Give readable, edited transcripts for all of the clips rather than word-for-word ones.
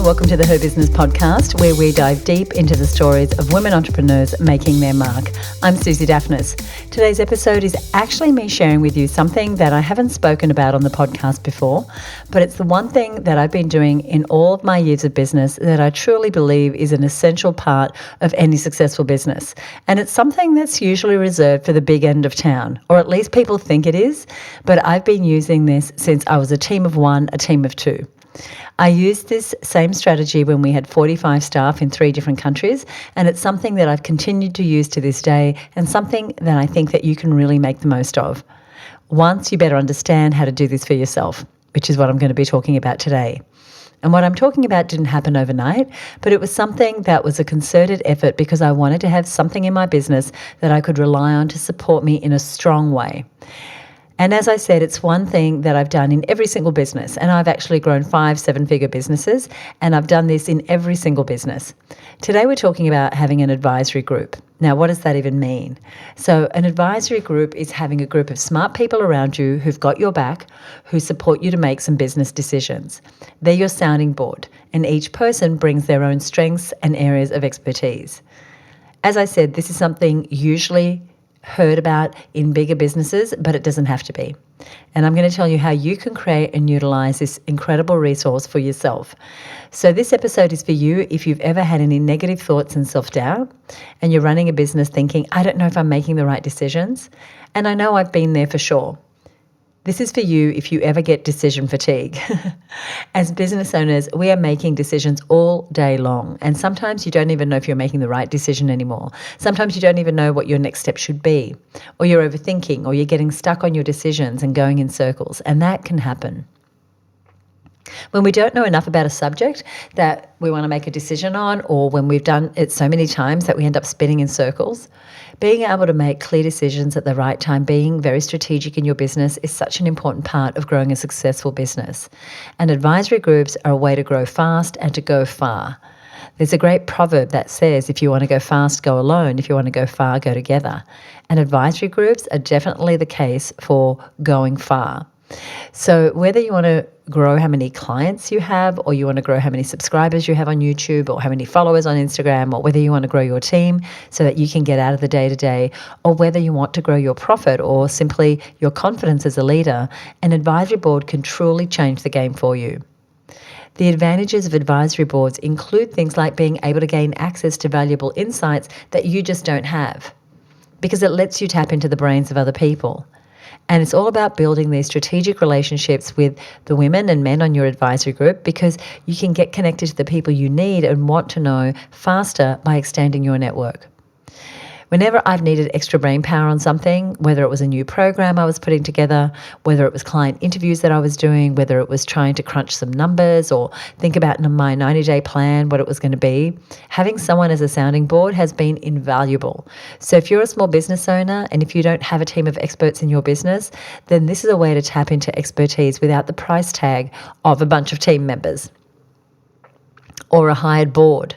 welcome to the Her Business podcast, where we dive deep into the stories of women entrepreneurs making their mark. I'm Susie Daphnis. Today's episode is actually me sharing with you something that I haven't spoken about on the podcast before, but it's the one thing that I've been doing in all of my years of business that I truly believe is an essential part of any successful business. And it's something that's usually reserved for the big end of town, or at least people think it is, but I've been using this since I was a team of one, a team of two. I used this same strategy when we had 45 staff in 3 different countries, and it's something that I've continued to use to this day and something that I think that you can really make the most of. Once you better understand how to do this for yourself, which is what I'm going to be talking about today. And what I'm talking about didn't happen overnight, but it was something that was a concerted effort because I wanted to have something in my business that I could rely on to support me in a strong way. And as I said, it's one thing that I've done in every single business. And I've actually grown 5 7-figure businesses, and I've done this in every single business. Today, we're talking about having an advisory group. Now, what does that even mean? So an advisory group is having a group of smart people around you who've got your back, who support you to make some business decisions. They're your sounding board, and each person brings their own strengths and areas of expertise. As I said, this is something usually heard about in bigger businesses, but it doesn't have to be. And I'm going to tell you how you can create and utilize this incredible resource for yourself. So this episode is for you if you've ever had any negative thoughts and self-doubt, and you're running a business thinking, I don't know if I'm making the right decisions. And I know I've been there for sure. This is for you if you ever get decision fatigue. As business owners, we are making decisions all day long. And sometimes you don't even know if you're making the right decision anymore. Sometimes you don't even know what your next step should be. Or you're overthinking, or you're getting stuck on your decisions and going in circles. And that can happen. When we don't know enough about a subject that we want to make a decision on, or when we've done it so many times that we end up spinning in circles, being able to make clear decisions at the right time, being very strategic in your business is such an important part of growing a successful business. And advisory groups are a way to grow fast and to go far. There's a great proverb that says, if you want to go fast, go alone. If you want to go far, go together. And advisory groups are definitely the case for going far. So whether you want to grow how many clients you have, or you want to grow how many subscribers you have on YouTube, or how many followers on Instagram, or whether you want to grow your team so that you can get out of the day-to-day, or whether you want to grow your profit or simply your confidence as a leader, an advisory board can truly change the game for you. The advantages of advisory boards include things like being able to gain access to valuable insights that you just don't have, because it lets you tap into the brains of other people. And it's all about building these strategic relationships with the women and men on your advisory group, because you can get connected to the people you need and want to know faster by extending your network. Whenever I've needed extra brain power on something, whether it was a new program I was putting together, whether it was client interviews that I was doing, whether it was trying to crunch some numbers or think about my 90-day plan, what it was going to be, having someone as a sounding board has been invaluable. So if you're a small business owner and if you don't have a team of experts in your business, then this is a way to tap into expertise without the price tag of a bunch of team members or a hired board.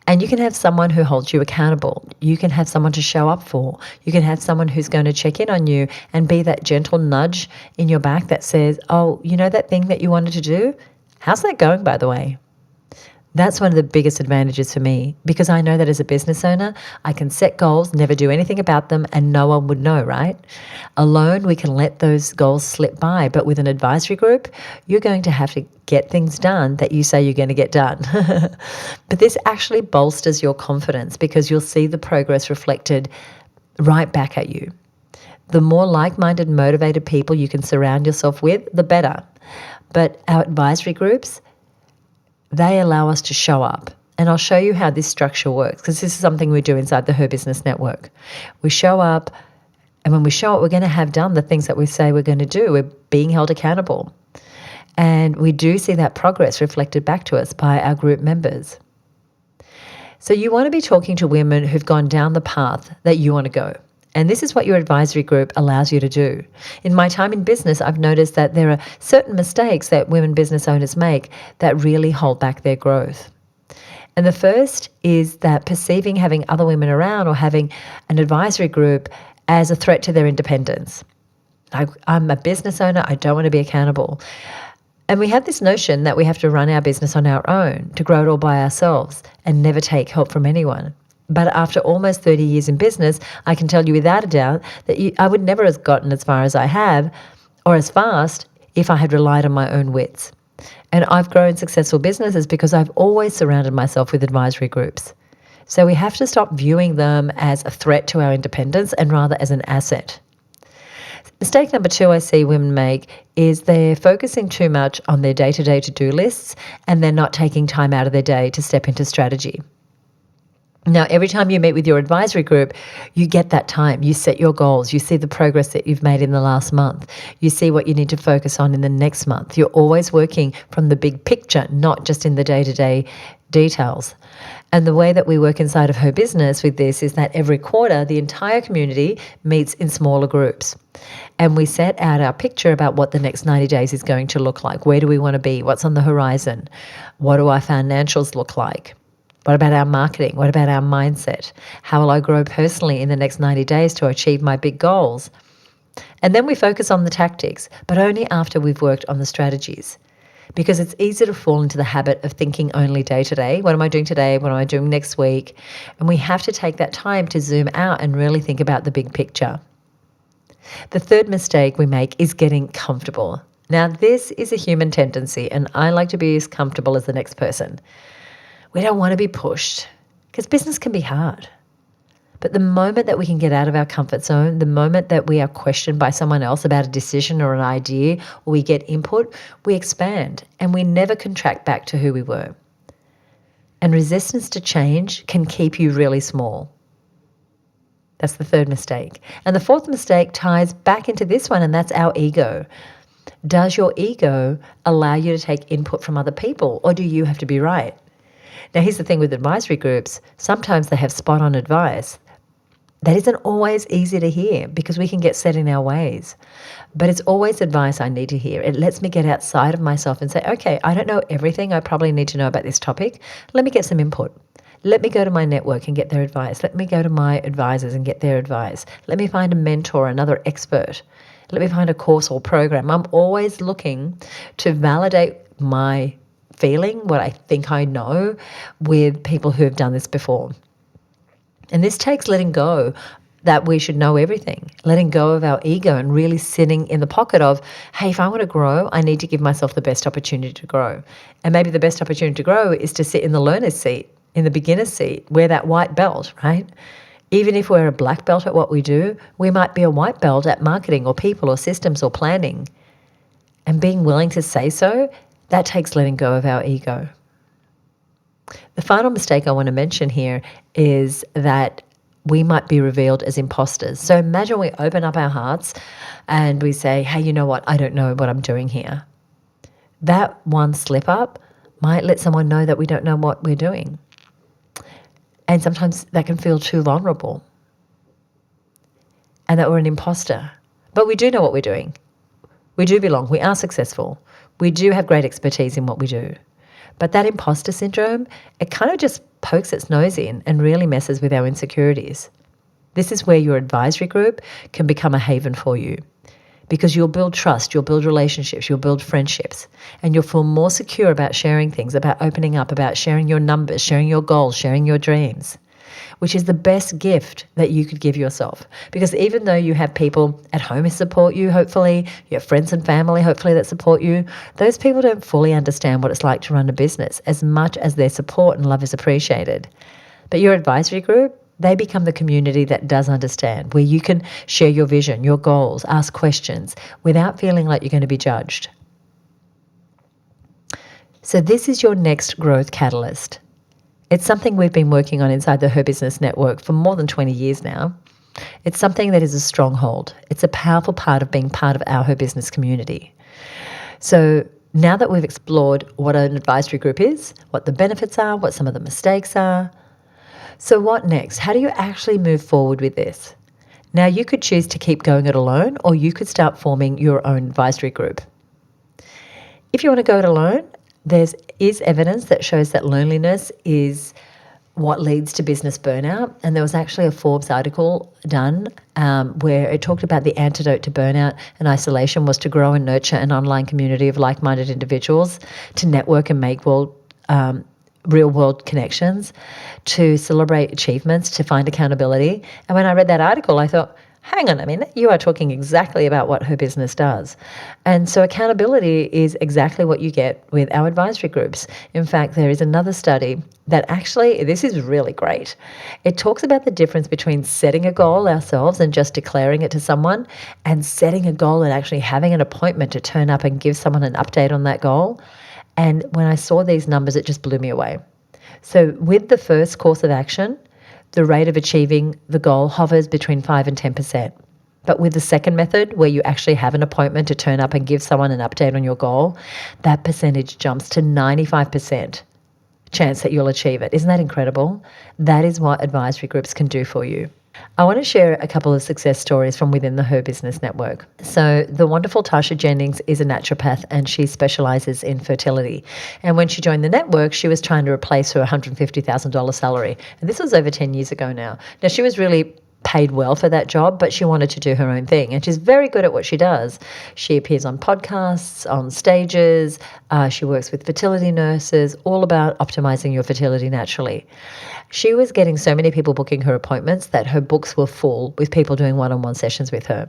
And you can have someone who holds you accountable. You can have someone to show up for. You can have someone who's going to check in on you and be that gentle nudge in your back that says, oh, you know that thing that you wanted to do? How's that going, by the way? That's one of the biggest advantages for me, because I know that as a business owner, I can set goals, never do anything about them, and no one would know, right? Alone, we can let those goals slip by, but with an advisory group, you're going to have to get things done that you say you're going to get done. But this actually bolsters your confidence, because you'll see the progress reflected right back at you. The more like-minded, motivated people you can surround yourself with, the better. But our advisory groups, they allow us to show up. And I'll show you how this structure works, because this is something we do inside the Her Business Network. We show up, and when we show up, we're going to have done the things that we say we're going to do. We're being held accountable. And we do see that progress reflected back to us by our group members. So you want to be talking to women who've gone down the path that you want to go. And this is what your advisory group allows you to do. In my time in business, I've noticed that there are certain mistakes that women business owners make that really hold back their growth. And the first is that perceiving having other women around or having an advisory group as a threat to their independence. I'm a business owner, I don't want to be accountable. And we have this notion that we have to run our business on our own, to grow it all by ourselves and never take help from anyone. But after almost 30 years in business, I can tell you without a doubt that I would never have gotten as far as I have or as fast if I had relied on my own wits. And I've grown successful businesses because I've always surrounded myself with advisory groups. So we have to stop viewing them as a threat to our independence and rather as an asset. Mistake number 2 I see women make is they're focusing too much on their day-to-day to-do lists and they're not taking time out of their day to step into strategy. Now, every time you meet with your advisory group, you get that time. You set your goals. You see the progress that you've made in the last month. You see what you need to focus on in the next month. You're always working from the big picture, not just in the day-to-day details. And the way that we work inside of her business with this is that every quarter, the entire community meets in smaller groups. And we set out our picture about what the next 90 days is going to look like. Where do we want to be? What's on the horizon? What do our financials look like? What about our marketing? What about our mindset? How will I grow personally in the next 90 days to achieve my big goals? And then we focus on the tactics, but only after we've worked on the strategies. Because it's easy to fall into the habit of thinking only day to day. What am I doing today? What am I doing next week? And we have to take that time to zoom out and really think about the big picture. The third mistake we make is getting comfortable. Now, this is a human tendency, and I like to be as comfortable as the next person. We don't want to be pushed because business can be hard. But the moment that we can get out of our comfort zone, the moment that we are questioned by someone else about a decision or an idea, or we get input, we expand and we never contract back to who we were. And resistance to change can keep you really small. That's the third mistake. And the fourth mistake ties back into this one, and that's our ego. Does your ego allow you to take input from other people, or do you have to be right? Now, here's the thing with advisory groups. Sometimes they have spot-on advice. That isn't always easy to hear because we can get set in our ways. But it's always advice I need to hear. It lets me get outside of myself and say, okay, I don't know everything I probably need to know about this topic. Let me get some input. Let me go to my network and get their advice. Let me go to my advisors and get their advice. Let me find a mentor, another expert. Let me find a course or program. I'm always looking to validate my feeling, what I think I know, with people who have done this before. And this takes letting go that we should know everything, letting go of our ego and really sitting in the pocket of, hey, if I want to grow, I need to give myself the best opportunity to grow. And maybe the best opportunity to grow is to sit in the learner's seat, in the beginner's seat, wear that white belt, right? Even if we're a black belt at what we do, we might be a white belt at marketing or people or systems or planning. And being willing to say so, that takes letting go of our ego. The final mistake I want to mention here is that we might be revealed as imposters. So imagine we open up our hearts and we say, hey, you know what? I don't know what I'm doing here. That one slip up might let someone know that we don't know what we're doing. And sometimes that can feel too vulnerable and that we're an imposter. But we do know what we're doing. We do belong. We are successful. We do have great expertise in what we do. But that imposter syndrome, it kind of just pokes its nose in and really messes with our insecurities. This is where your advisory group can become a haven for you because you'll build trust, you'll build relationships, you'll build friendships, and you'll feel more secure about sharing things, about opening up, about sharing your numbers, sharing your goals, sharing your dreams, which is the best gift that you could give yourself. Because even though you have people at home who support you, hopefully, you have friends and family, hopefully, that support you, those people don't fully understand what it's like to run a business as much as their support and love is appreciated. But your advisory group, they become the community that does understand, where you can share your vision, your goals, ask questions without feeling like you're going to be judged. So this is your next growth catalyst. It's something we've been working on inside the Her Business Network for more than 20 years now. It's something that is a stronghold. It's a powerful part of being part of our Her Business community. So now that we've explored what an advisory group is, what the benefits are, what some of the mistakes are, so what next? How do you actually move forward with this? Now you could choose to keep going it alone, or you could start forming your own advisory group. If you want to go it alone, there is evidence that shows that loneliness is what leads to business burnout. And there was actually a Forbes article done where it talked about the antidote to burnout and isolation was to grow and nurture an online community of like-minded individuals, to network and make real-world connections, to celebrate achievements, to find accountability. And when I read that article, I thought, hang on a minute, you are talking exactly about what her business does. And so accountability is exactly what you get with our advisory groups. In fact, there is another study that actually, this is really great. It talks about the difference between setting a goal ourselves and just declaring it to someone, and setting a goal and actually having an appointment to turn up and give someone an update on that goal. And when I saw these numbers, it just blew me away. So with the first course of action, the rate of achieving the goal hovers between 5 and 10%. But with the second method, where you actually have an appointment to turn up and give someone an update on your goal, that percentage jumps to 95% chance that you'll achieve it. Isn't that incredible? That is what advisory groups can do for you. I want to share a couple of success stories from within the Her Business Network. So the wonderful Tasha Jennings is a naturopath and she specialises in fertility. And when she joined the network, she was trying to replace her $150,000 salary. And this was over 10 years ago now. Now, she was really paid well for that job, but she wanted to do her own thing. And she's very good at what she does. She appears on podcasts, on stages. She works with fertility nurses, all about optimizing your fertility naturally. She was getting so many people booking her appointments that her books were full with people doing one-on-one sessions with her.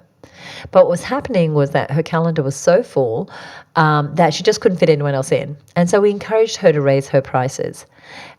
But what was happening was that her calendar was so full that she just couldn't fit anyone else in. And so we encouraged her to raise her prices.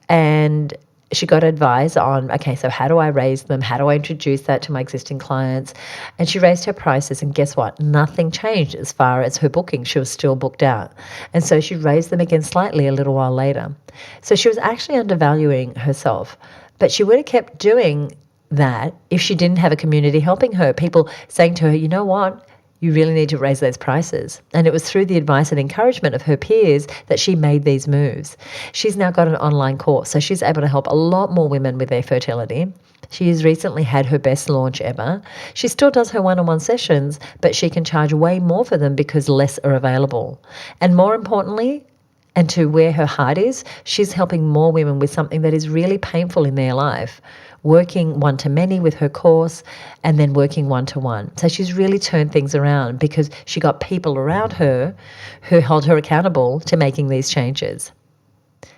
And she got advice on, okay, so how do I raise them? How do I introduce that to my existing clients? And she raised her prices, and guess what? Nothing changed as far as her booking. She was still booked out. And so she raised them again slightly a little while later. So she was actually undervaluing herself, but she would have kept doing that if she didn't have a community helping her, people saying to her, you know what? You really need to raise those prices. And it was through the advice and encouragement of her peers that she made these moves. She's now got an online course, so she's able to help a lot more women with their fertility. She has recently had her best launch ever. She still does her one-on-one sessions, but she can charge way more for them because less are available. And more importantly, and to where her heart is, she's helping more women with something that is really painful in their life, working one-to-many with her course and then working one-to-one. So she's really turned things around because she got people around her who held her accountable to making these changes.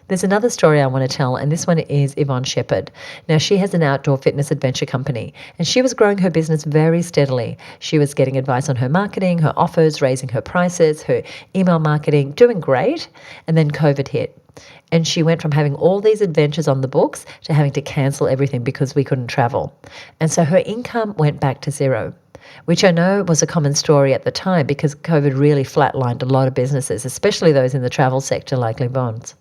There's another story I want to tell, and this one is Yvonne Shepherd. Now, she has an outdoor fitness adventure company, and she was growing her business very steadily. She was getting advice on her marketing, her offers, raising her prices, her email marketing, doing great, and then COVID hit. And she went from having all these adventures on the books to having to cancel everything because we couldn't travel. And so her income went back to zero, which I know was a common story at the time because COVID really flatlined a lot of businesses, especially those in the travel sector like Yvonne's.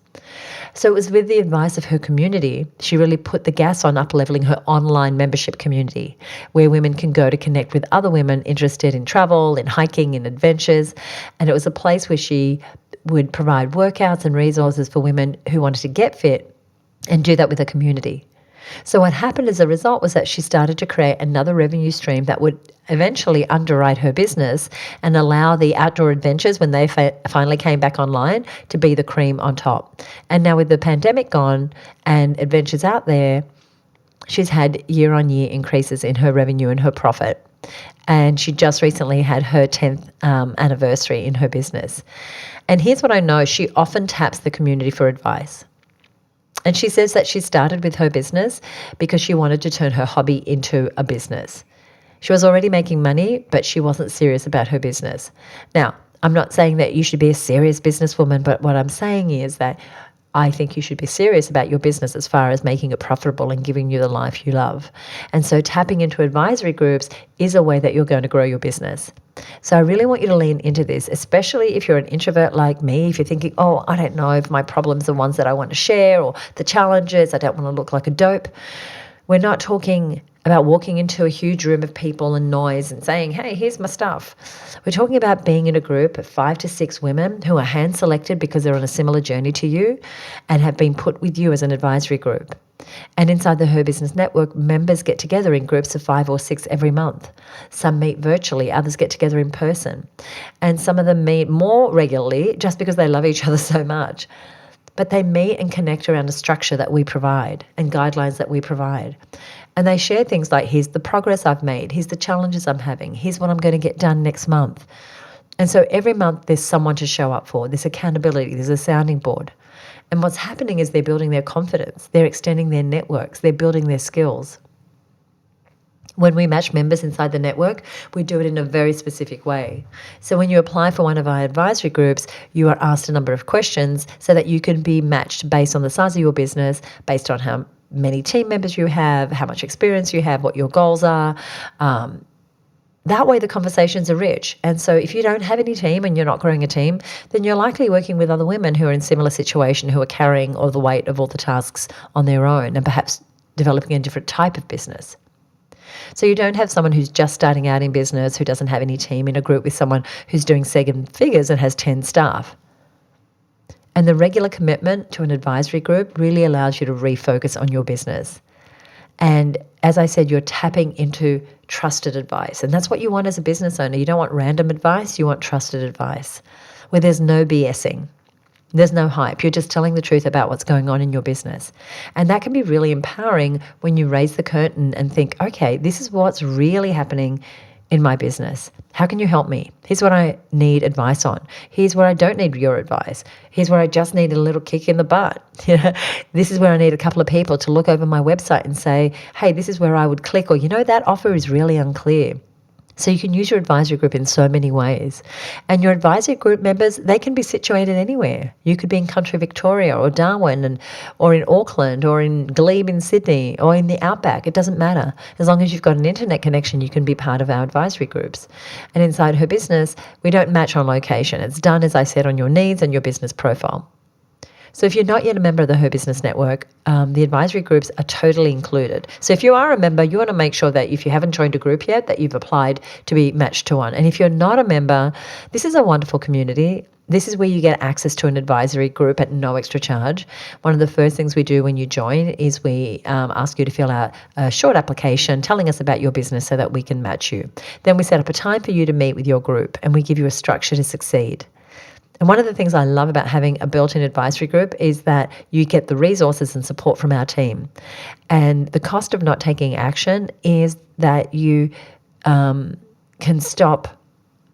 So it was with the advice of her community, she really put the gas on up-leveling her online membership community, where women can go to connect with other women interested in travel, in hiking, in adventures. And it was a place where she would provide workouts and resources for women who wanted to get fit and do that with a community. So what happened as a result was that she started to create another revenue stream that would eventually underwrite her business and allow the outdoor adventures, when they finally came back online, to be the cream on top. And now with the pandemic gone and adventures out there, she's had year-on-year increases in her revenue and her profit. And she just recently had her 10th anniversary in her business. And here's what I know. She often taps the community for advice. And she says that she started with her business because she wanted to turn her hobby into a business. She was already making money, but she wasn't serious about her business. Now, I'm not saying that you should be a serious businesswoman, but what I'm saying is that I think you should be serious about your business as far as making it profitable and giving you the life you love. And so tapping into advisory groups is a way that you're going to grow your business. So I really want you to lean into this, especially if you're an introvert like me, if you're thinking, oh, I don't know if my problems are ones that I want to share or the challenges, I don't want to look like a dope. We're not talking about walking into a huge room of people and noise and saying, hey, here's my stuff. We're talking about being in a group of 5 to 6 women who are hand-selected because they're on a similar journey to you and have been put with you as an advisory group. And inside the Her Business Network, members get together in groups of 5 or 6 every month. Some meet virtually, others get together in person. And some of them meet more regularly just because they love each other so much. but they meet and connect around a structure that we provide and guidelines that we provide. And they share things like, here's the progress I've made, here's the challenges I'm having, here's what I'm going to get done next month. And so every month there's someone to show up for, there's accountability, there's a sounding board. And what's happening is they're building their confidence, they're extending their networks, they're building their skills. When we match members inside the network, we do it in a very specific way. So when you apply for one of our advisory groups, you are asked a number of questions so that you can be matched based on the size of your business, based on how many team members you have, how much experience you have, what your goals are. That way the conversations are rich. And so if you don't have any team and you're not growing a team, then you're likely working with other women who are in similar situation, who are carrying all the weight of all the tasks on their own and perhaps developing a different type of business. So you don't have someone who's just starting out in business, who doesn't have any team, in a group with someone who's doing 7 figures and has 10 staff. And the regular commitment to an advisory group really allows you to refocus on your business. And as I said, you're tapping into trusted advice. And that's what you want as a business owner. You don't want random advice, you want trusted advice where there's no BSing. There's no hype. You're just telling the truth about what's going on in your business. And that can be really empowering when you raise the curtain and think, okay, this is what's really happening in my business. How can you help me? Here's what I need advice on. Here's where I don't need your advice. Here's where I just need a little kick in the butt. This is where I need a couple of people to look over my website and say, hey, this is where I would click, or, that offer is really unclear. So you can use your advisory group in so many ways. And your advisory group members, they can be situated anywhere. You could be in country Victoria or Darwin or in Auckland or in Glebe in Sydney or in the Outback. It doesn't matter. As long as you've got an internet connection, you can be part of our advisory groups. And inside Her Business, we don't match on location. It's done, as I said, on your needs and your business profile. So if you're not yet a member of the Her Business Network, the advisory groups are totally included. So if you are a member, you want to make sure that if you haven't joined a group yet, that you've applied to be matched to one. And if you're not a member, this is a wonderful community. This is where you get access to an advisory group at no extra charge. One of the first things we do when you join is we ask you to fill out a short application telling us about your business so that we can match you. Then we set up a time for you to meet with your group, and we give you a structure to succeed. And one of the things I love about having a built-in advisory group is that you get the resources and support from our team. And the cost of not taking action is that you can stop,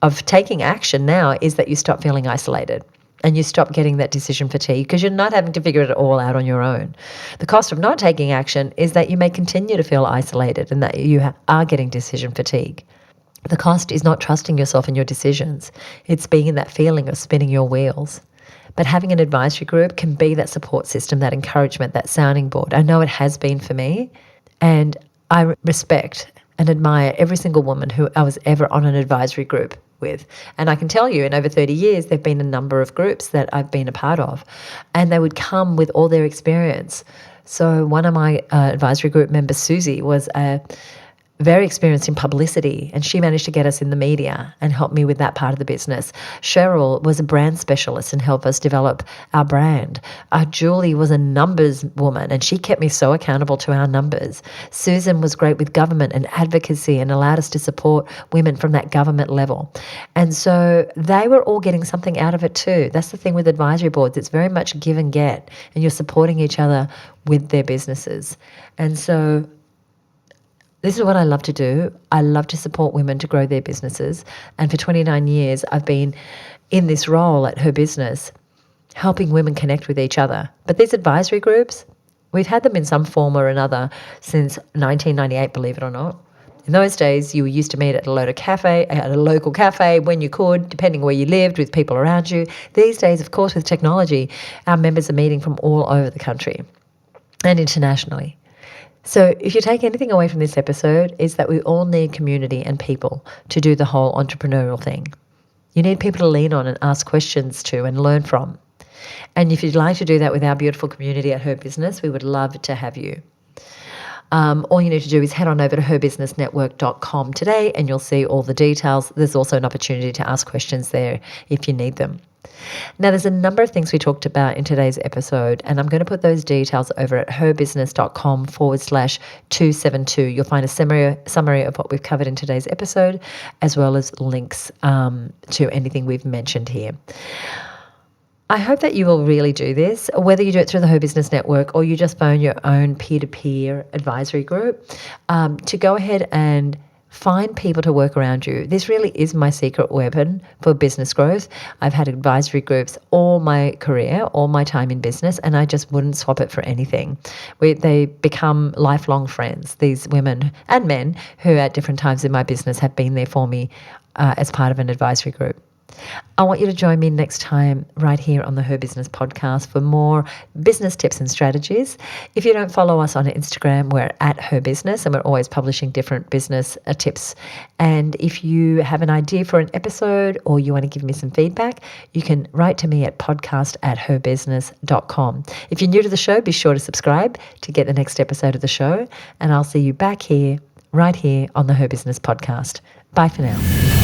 of taking action now is that you stop feeling isolated and you stop getting that decision fatigue because you're not having to figure it all out on your own. The cost of not taking action is that you may continue to feel isolated and that you are getting decision fatigue. The cost is not trusting yourself in your decisions. It's being in that feeling of spinning your wheels. But having an advisory group can be that support system, that encouragement, that sounding board. I know it has been for me, and I respect and admire every single woman who I was ever on an advisory group with. And I can tell you in over 30 years, there have been a number of groups that I've been a part of, and they would come with all their experience. So one of my advisory group members, Susie, was very experienced in publicity, and she managed to get us in the media and help me with that part of the business. Cheryl was a brand specialist and helped us develop our brand. Julie was a numbers woman, and she kept me so accountable to our numbers. Susan was great with government and advocacy and allowed us to support women from that government level. And so they were all getting something out of it too. That's the thing with advisory boards. It's very much give and get, and you're supporting each other with their businesses. And so this is what I love to do. I love to support women to grow their businesses. And for 29 years, I've been in this role at Her Business, helping women connect with each other. But these advisory groups, we've had them in some form or another since 1998, believe it or not. In those days, you used to meet at a local cafe when you could, depending where you lived, with people around you. These days, of course, with technology, our members are meeting from all over the country and internationally. So if you take anything away from this episode, is that we all need community and people to do the whole entrepreneurial thing. You need people to lean on and ask questions to and learn from. And if you'd like to do that with our beautiful community at Her Business, we would love to have you. All you need to do is head on over to herbusinessnetwork.com today and you'll see all the details. There's also an opportunity to ask questions there if you need them. Now, there's a number of things we talked about in today's episode, and I'm going to put those details over at herbusiness.com/272. You'll find a summary of what we've covered in today's episode, as well as links to anything we've mentioned here. I hope that you will really do this, whether you do it through the Her Business Network or you just phone your own peer-to-peer advisory group, to go ahead and find people to work around you. This really is my secret weapon for business growth. I've had advisory groups all my career, all my time in business, and I just wouldn't swap it for anything. They become lifelong friends, these women and men who at different times in my business have been there for me as part of an advisory group. I want you to join me next time right here on the Her Business podcast for more business tips and strategies. If you don't follow us on Instagram, we're at Her Business and we're always publishing different business tips. And if you have an idea for an episode or you want to give me some feedback, you can write to me at podcast@herbusiness.com. If you're new to the show, be sure to subscribe to get the next episode of the show. And I'll see you back here, right here on the Her Business podcast. Bye for now.